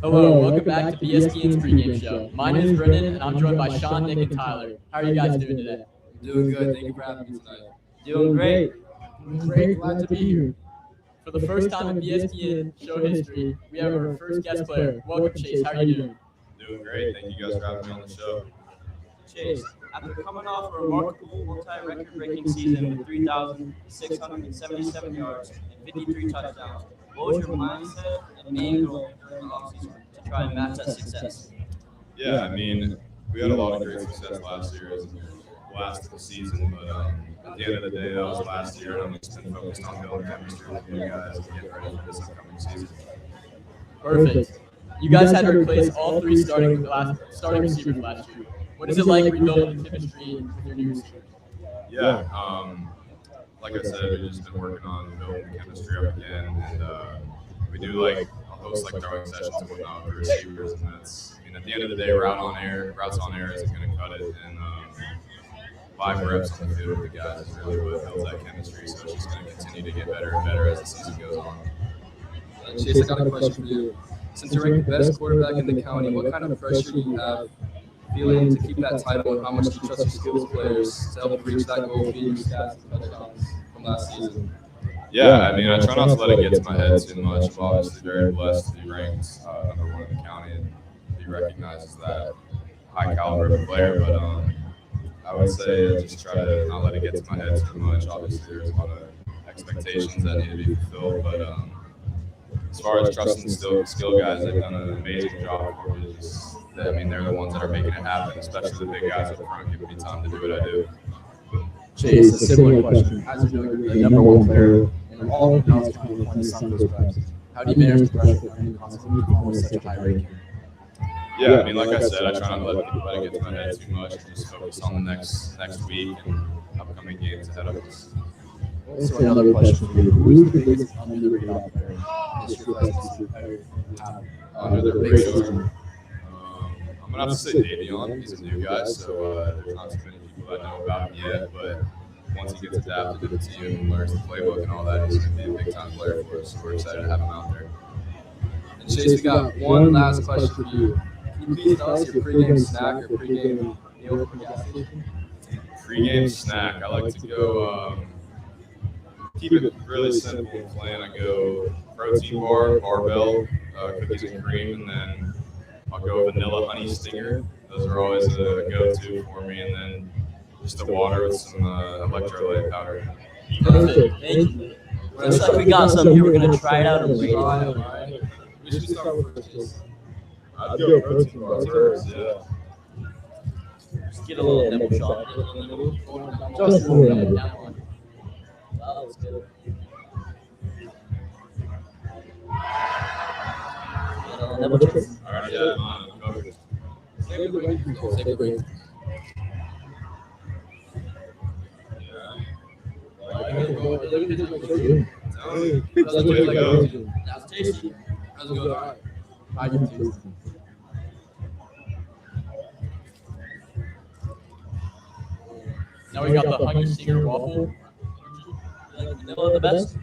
Hello, welcome back to BSPN's pregame show. My name is Brendan, and I'm joined by Sean, Nick, and Tyler. How are you guys doing today? Doing good. Thank you for having me tonight. Doing great. Great, glad to be here. For the first time in BSPN show history, we have our first guest player. Welcome, Chase. How are you doing? Doing great. Thank you guys for having me on the show. Chase, after coming off a remarkable multi-record-breaking season with 3,677 yards and 53 touchdowns, what was your mindset and main goal during the offseason to try and match that success? Yeah, I mean, we had a lot of great success last year as we blasted the season, but at the end of the day, that was last year, and I'm just been focused on building chemistry with you guys and getting ready for this upcoming season. Perfect. You guys had to replace all three starting receivers last year. What is it like rebuilding chemistry with your new receivers? Yeah, like I said, we've just been working on building chemistry up again, and we do I'll host throwing sessions and whatnot with the receivers, and that's, at the end of the day, routes on air isn't going to cut it, and 5 reps on the field with the guys is really what builds that chemistry, so it's just going to continue to get better and better as the season goes on. Chase, I got a question for you. Since you're ranked the best quarterback in the county, what kind of pressure do you have feeling to keep that title, and how much do you trust your skills players to help reach that goal, beating your stats and touchdowns from last season? Yeah, I mean, I try not to let it get to my head too much. I'm obviously very blessed to be ranked number 1 in the county and be recognized as that high caliber of a player, but I would say I just try to not let it get to my head too much. Obviously, there's a lot of expectations that need to be fulfilled, but as far as trusting skill guys, they've done an amazing job for me. They're the ones that are making it happen, especially the big guys up front, giving me time to do what I do. Chase, a similar question. As you're the number 1 player in all of Dallas County when the sun goes reps, how do you manage the pressure and constantly perform with such a high ranking? Yeah, like I said, I try not to let it get to my head too much and just focus on the next week and upcoming games ahead of us. So another question for you. Who's the biggest underrated player this year under the radar? I'm going to have to say Davion. He's a new guy, so there's not too many people that know about him yet, but once he gets adapted to the team and learns the playbook and all that, he's going to be a big-time player for us, so we're excited to have him out there. And Chase, we got one last question for you. Can you please tell us your pregame snack or pregame meal from gas station? Pregame snack, I like to go keep it really simple and plain. I go protein bar, barbell, cookies and cream, and then I'll go vanilla honey stinger. Those are always a go-to for me, and then just the water with some electrolyte powder. Perfect. Thank you. Looks like we got some here. We're going to try it out and rate it. We should start with first. I'd go protein bar first, yeah. Just get a little nibble shot. Just a little bit. Wow, that was good. Nibble chip. All right, yeah, I'm covered. Save the wings. Save the wings. That's tasty. How's it going? All right. I can taste it. Now we got the honey stinger waffle. You like vanilla the best?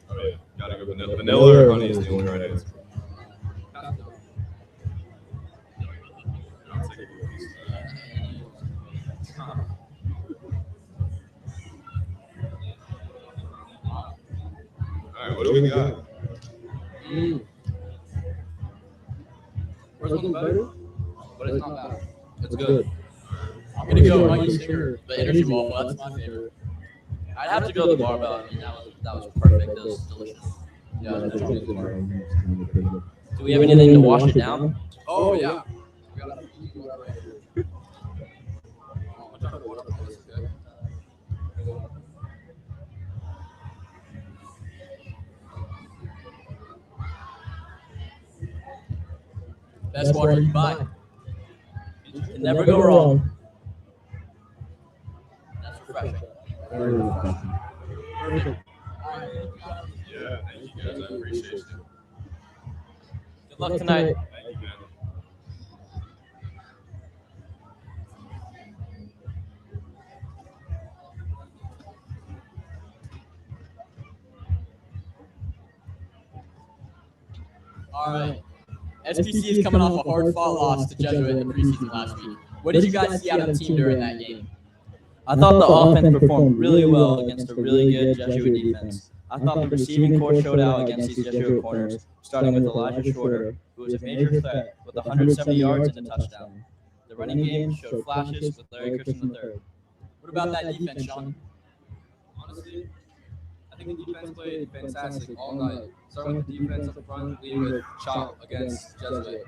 Oh yeah, gotta go vanilla. Vanilla or honey is the only right answer. I'll take a piece of that. All right, what do we got? First one's better, but it's not bad. It's good. I'm gonna go honey stinger, the energy waffle. That's my favorite. I'd have to go the barbell. I mean, that was perfect. That was delicious. Yeah, that's Do Do we have anything to wash it down? Oh, yeah. We got Best water you buy. You can never go wrong. That's refreshing. Perfect. Yeah, thank you guys. I appreciate you. Good luck tonight. Thank you, man. All right. SPC is coming off a hard-fought loss to Jesuit in the preseason last week. What did you guys see out of the team during that game? I thought the offense performed really well against a really good Jesuit defense. I thought the receiving core showed out against these Jesuit corners, starting with Elijah Shorter, who was a major threat with 170 yards and a touchdown. The running game showed flashes with Larry Christian III. What about that defense, Sean? Honestly, I think the defense played fantastic all night. Starting with the defense up front, leading with Chop against Jesuit.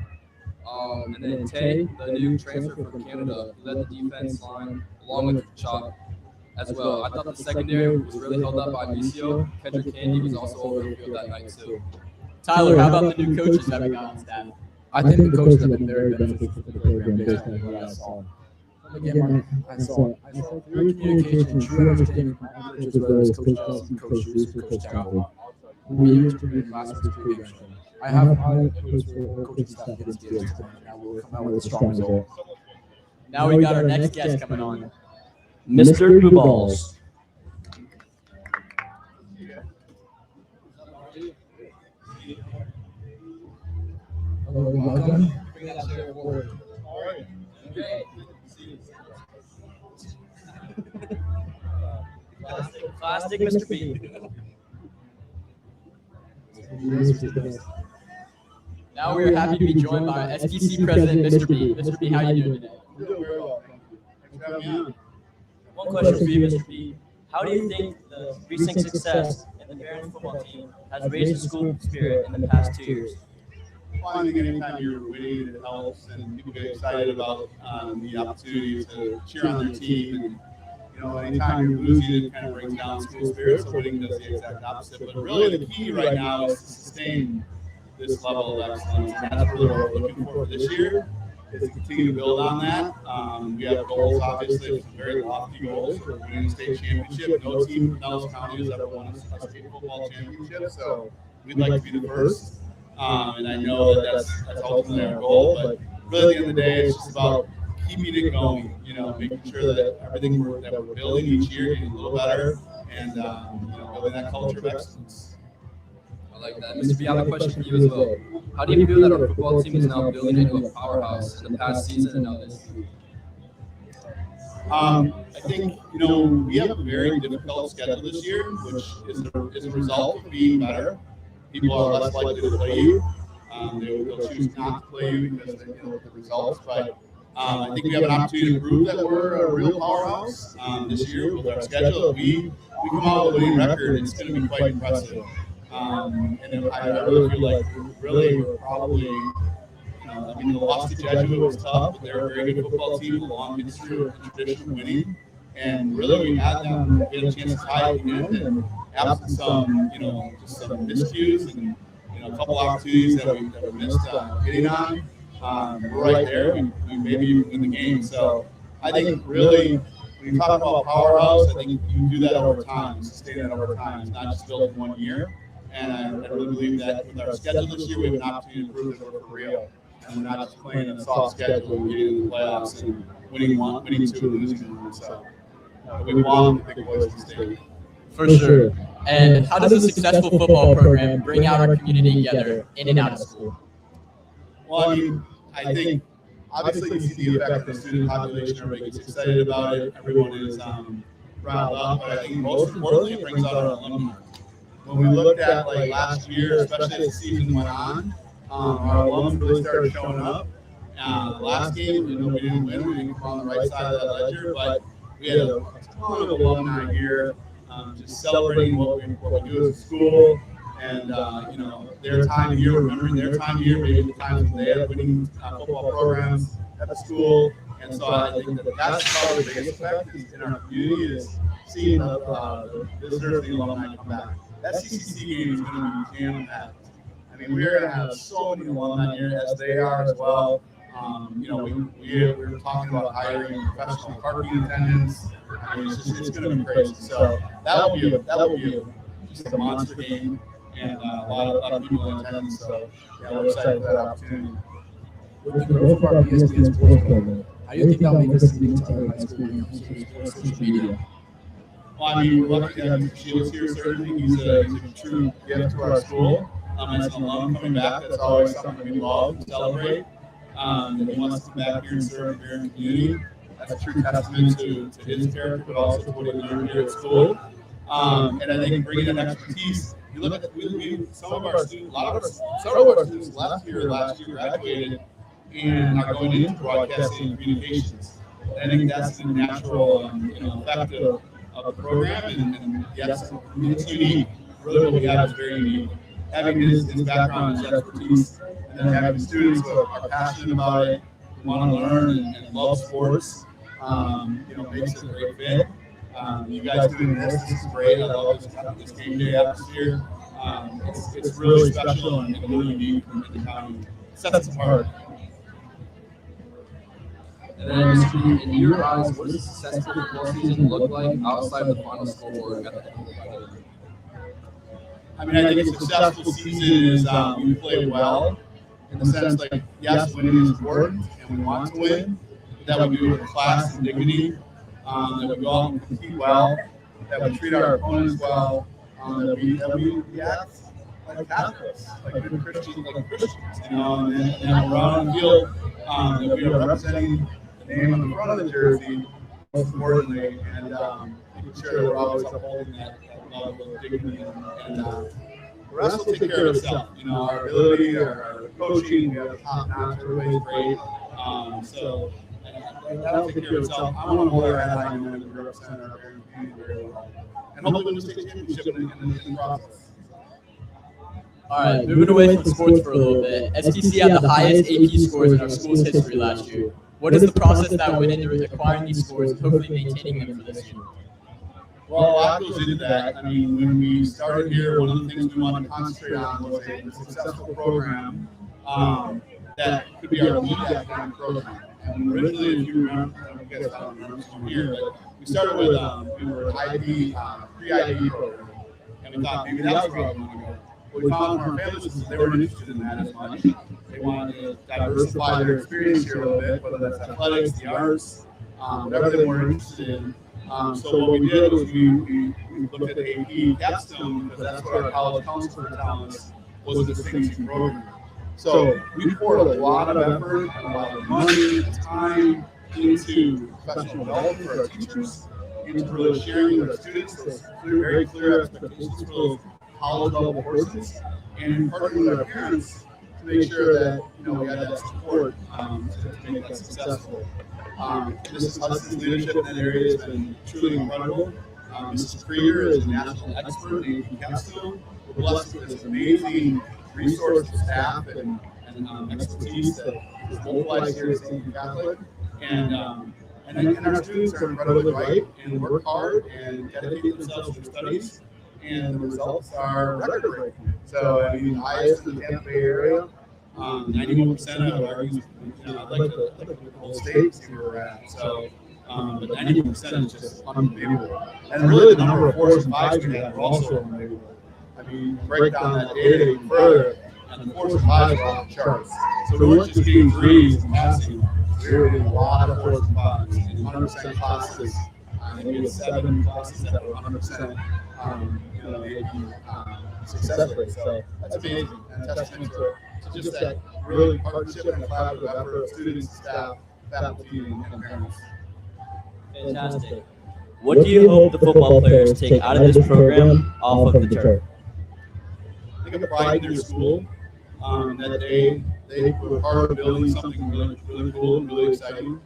And then Tay, the new transfer from Canada, led the defense line along with Chop as well. I thought the secondary was really held up by BCO. Kendrick Candy was also over the field that night too. Tyler, how about the new coaches that we got on staff? I think the coaches have been very beneficial for the program based on what I saw. Again, I saw through communication, true understanding from all coaches, whether it's Coach Kelsey, Coach Reese, or Coach Campbell, who we interviewed last week's pregame show. I have high hopes for coaching staff against Gibbs, and I will come out with a strong result. Now we got our next guest coming on. Mr. Blue Balls. Hello, welcome. Classic Mr. B. Now we are happy to be joined by SPC President Mr. B. Mr. B, how are you doing today? Very well. Thanks for having me on. One question for you, Mr. B. How do you think the recent success in the Barron football team has raised the school spirit in the past 2 years? Well, I think anytime you're winning, it helps, and people get excited about the opportunity to cheer on their team. And anytime you're losing, it kind of brings down school spirit. So winning does the exact opposite. But really, the key right now is to sustain this level of excellence, and that's really what we're looking for this year. Is to continue to build on that. We have goals, obviously, some very lofty goals. We're winning a state championship. No team from Nellis County has ever won a state football championship, so we'd like to be the first. And I know that that's ultimately our goal, but really at the end of the day, it's just about keeping it going, making sure that everything that we're building each year getting a little better, and building that culture of excellence. I like that. Mr. B, I have a question for you as well. How do you feel that our football team is now building into a powerhouse in the past season and now this season? I think, we have a very difficult schedule this year, which is a result of being better. People are less likely to play you. They'll choose not to play you because they know the results. But I think we have an opportunity to prove that we're a real powerhouse this year with our schedule. We come out with a winning record, it's going to be quite impressive. And I really feel like we're probably, the loss to Jesuit was tough, but they're a very good football team, long history and tradition of winning. And really, we had them get a chance to tie at the end, and absent some, just some miscues and a couple opportunities that we missed hitting on. We're right there. We maybe win the game. So I think really, when you talk about powerhouse, I think you can do that over time, sustain that over time. It's not just built in 1 year. And I really believe that with our schedule this year, we have an opportunity to prove that we're for real. And we're not just playing a soft schedule and getting into the playoffs and winning 2 and losing 1. So we want the big boys to stay. For sure. And how does a successful football program bring out our community together in and out of school? Well, I think obviously you see the effect of the student population. Everybody gets excited about it. Everyone is riled up. But I think most importantly, it brings out our alumni. When we looked at last year, especially as the season went on, our alums really started showing up. Last game, we didn't win. We didn't come on the right side of that ledger, but we had a ton of alumni here, just celebrating what we do as a school, and their time of year, remembering their time of year, maybe the times when they had winning football programs at the school. And so I think that's probably the biggest effect in our community is seeing the visitors, the alumni come back. That CCC game is going to be jam-packed. I mean, we're going to have so many alumni here, as they are as well. We're talking about hiring professional parking attendants. I mean, it's going to be crazy. So that will be just a monster game, and a lot of people in attendance. So yeah, we're excited for that opportunity. With the growth of our ESPN sports program, how do you think that'll make us to other high school and social media? Well, I mean, we're lucky to have Shields here, certainly. He's a true gift to our school. As an alum coming back, that's always something we love to celebrate. That he wants to come back here and serve the American community. That's a true testament to his character, but also to what he learned here at school. And I think bringing in expertise. You look at some of our students, several of our students left here last year, graduated, and are going into broadcasting and communications. And I think that's the natural effect of the program. And yes, it's unique. Really, what we have is very unique. Having his background, his expertise, and then having students who are passionate about it, want to learn and love sports, makes it a great fit. You guys doing this is great. I love this game day atmosphere. It's really special and really unique in the county. It sets us apart. And then, in your eyes, what does a successful football season look like outside of the final scoreboard at the end of the game? I mean, I think a successful season is we play well in the sense like, yes, winning is important and we want to win, but that we do it with class and dignity, that we go out and compete well, that we treat our opponents well, that we act like Catholics, like good Christians, and then around the field, that we are representing the name on the front of the jersey, most importantly, and making sure that we're always upholding that level of dignity and the rest will take care of itself. Our ability, our coaching, we have top notch, everybody's great. So that'll take care of itself. I want to hold our head high and know that we represent our community very well. And hopefully win the state championship in the process. All right, moving away from sports for a little bit. SPC had the highest AP scores in our school's history last year. What is the process that went into acquiring these scores and hopefully maintaining them for this year? Well, a lot goes into that. I mean, when we started here, one of the things we wanted to concentrate on was a successful program that could be our lead academic program. And originally, if you remember, I guess I don't remember from here, but we started with we were IB, pre-IB program, and we thought maybe that's where I want to go. What we found from our families was they weren't interested in that as much. They wanted to diversify their experience here a little bit, whether that's athletics, the arts, whatever they were interested in. So what we did was we looked at the AP capstone because that's what our college council for talents was a distinguishing program. So we poured a lot of effort, a lot of money, time into professional development for our teachers, into really sharing with our students those very clear expectations for those college level courses, and partnering with our parents to make sure that we had that support to make that successful. Mrs. Hudson's leadership in that area has been truly incredible. Mrs. Krieger is a national expert in AP capstone. We're blessed with this amazing resource staff and expertise that is mobilized here at St. Catholic. And our students are incredibly bright and work hard and dedicate themselves to their studies. And the results are record-breaking. So, I mean, highest in the Tampa Bay area. 91% of our youth, I'd like to look at the whole state, see where we're at. So, but 91% is just unbelievable. And really, the number of 4s and 5s we have are also unbelievable. I mean, break down that data even further, and the 4s and 5s are off the charts. So we weren't just getting 3s and passing. We were getting a lot of 4s and 5s in 100% classes. We had 7 classes that were 100%. Success rate. So that's amazing. And a testament to just that really partnership and collaborative effort of students, staff, faculty, and parents. Fantastic. What do you hope the football players take out of this program off of the chart? I think a pride in their school, that they were part of building something really cool and really exciting,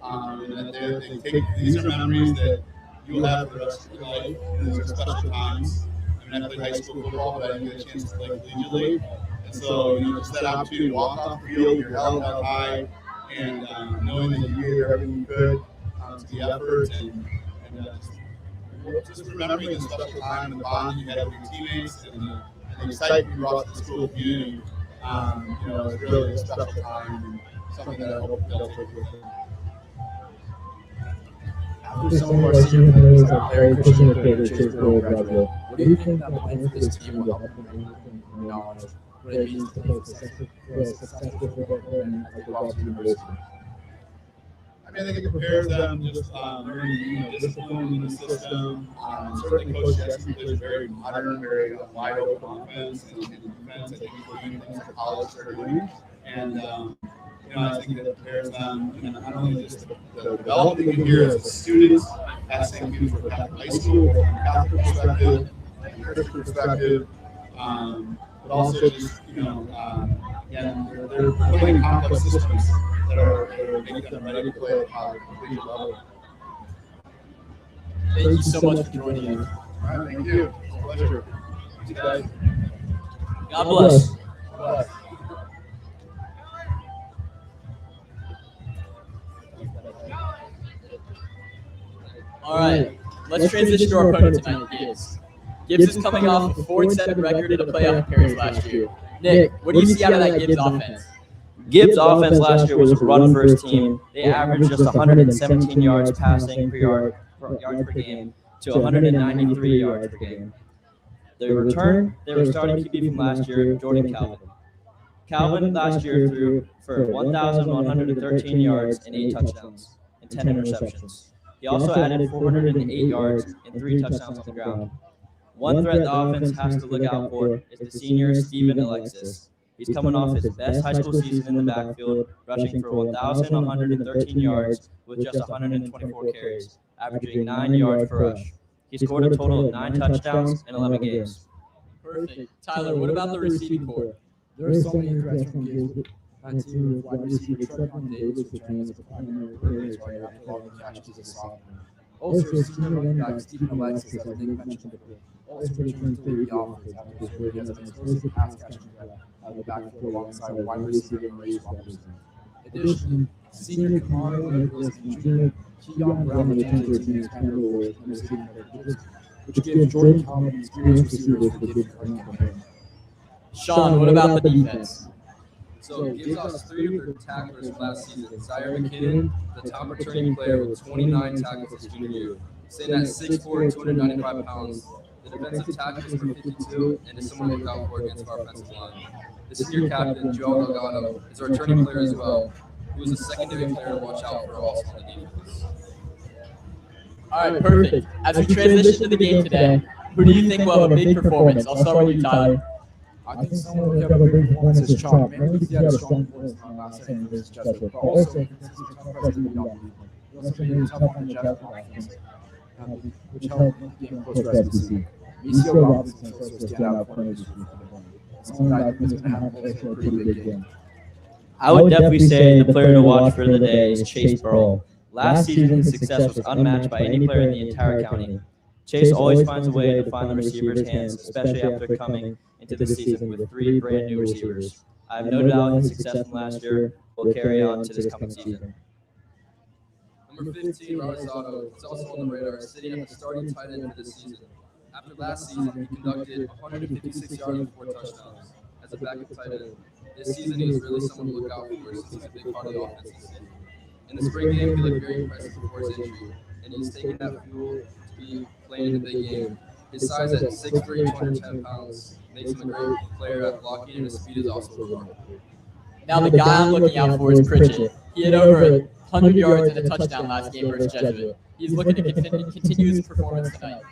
and that they take these are memories that you'll have for the rest of your life, and these are special times. I mean, I played high school football, but I didn't get a chance to play collegiately. And so, just that opportunity to walk off the field, you're held high, and knowing that you gave everything you could to the effort, and just remembering the special time and the bond you had with your teammates, and the excitement you brought to the school community, it's really a special time and something that I hope they'll take with them. After some of our senior players are very pushing their favorite chase pro graduate, what do you think that the plan for this team will help them bring from knowledge what it means to play for a successful football program at the Boston University? I mean, I think it prepares them just learning, discipline in the system. Certainly, Coach Jackson plays a very modern, very wide open offense and defense. I think we're doing things that college are doing, and I think that prepares them. Not only just the development here as students, at St. Petersburg Catholic High School, from a Catholic perspective, and Christian perspective, but also just again, they're playing complex systems that are making them ready to play at a collegiate level. Thank you so much for joining us. All right, thank you. It's a pleasure. Thank you guys. God bless. All right, let's transition to our opponent tonight, Gibbs. Gibbs is coming off a 4-7 record in a playoff appearance last year. Nick, what do you see out of that Gibbs offense? Gibbs' offense last year was a run-first team. They averaged just 117 yards passing yards per game to 193 yards per game. The return, they were starting QB from last year, Jordan Calvin. Calvin last year threw for 1,113 yards and 8 touchdowns and 10 interceptions. He also added 408 yards and 3 touchdowns on the ground. One threat the offense has to look out for is the senior Stephen Alexis. He's coming off his best high school season in the backfield, rushing for 1,113 yards with just 124 carries, averaging 9 yards per rush. He scored a total of 9 touchdowns in 11 games. Perfect. Tyler, what about the receiving corps? There are so many threats from Gibbs. That team with wide receiver Trevon Davis returning as a primary player right after all the catches as a sophomore. Also, senior running back Stephen Alexis, as Nick mentioned before, also returns to the offense after his work as an explosive pass catching threat out of the backfield alongside wide receiver Maurice Robinson. Additionally, senior Kamara Nicholas and junior Keon Brown return to the team's primary roles in receiving corps, which gives Jordan Calvin an experienced receiver to give current campaign. Sean, what about the defense? So Gibbs lost 3 of their tacklers from last season. Zaire McKinnon, the top returning player with 29 tackles his junior year. Staying at 6'4", 295 pounds, the defensive tackles for 52 and is someone to look out for against our offensive line. The senior captain, Joe Delgado, is a returning player as well, who is a secondary player to watch out for also on the defense. All right, perfect. As we transition to the game today, who do you think will have a big performance? I'll start with you, Tyler. I think someone who have a big performance is Chalk. Maybe because he had a strong voice on last St. Louis Jesuit, but also because he's a tough president of the defense. He also made it tough on the Jesuit offense, which helped make the game close for SPC. Micio Robinson is also a standout corner this week for the Hornets. Someone that is going to have also a pretty big game. I would definitely say the player to watch for the day is Chase Burrell. Last season, his success was unmatched by any player in the entire county. Chase always finds a way to find the receiver's hands, especially after coming into the season with 3 brand new receivers. I have no doubt his success from last year will carry on to this coming season. Number 15, Robert Zotto, is also on the radar, sitting at the starting tight end for this season. After last season, he conducted 156 yards and 4 touchdowns as a backup tight end. This season, he is really someone to look out for since he's a big part of the offense this season. In the spring game, he looked very impressive before his injury, and he's taken that fuel to be playing in the big game. His size at 6'3", 210 pounds makes him a great player at blocking, and his speed is also remarkable. Now the guy I'm looking out for is Pritchett. He had over 100 yards and a touchdown last game versus Jesuit. He's looking to continue his performance tonight.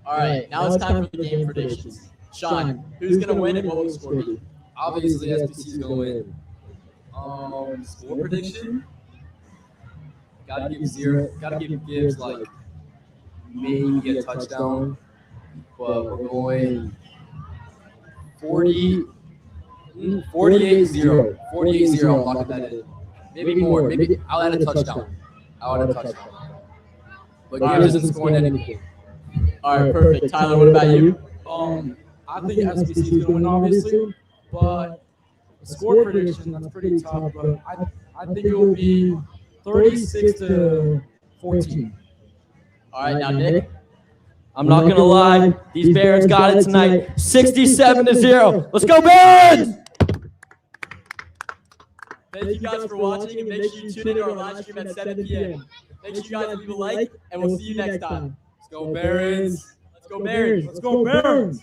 All right, now it's time for the game predictions. Sean, who's going to win and what will the score be? Obviously, SPC is going to win. Score prediction? Gotta give Gibbs like maybe a touchdown, but we're going 48-0. 48-0, I'm locking that in. Maybe more. Maybe I'll add a touchdown. But Gibbs isn't scoring anything. All right, perfect. Tyler, what about you? I think SPC is going to win, obviously, but the score prediction, that's pretty tough, but I think it will be 36-14. All right, now Nick. I'm not going to lie, these Barons got it tonight, 67-0. Let's go, Barons! Thank you guys for watching, and make sure you tune in to our live stream at 7 p.m. Make sure you guys leave a like, and we'll see you next time. Let's go, Barons. Let's go, Barons. Let's go, Barons!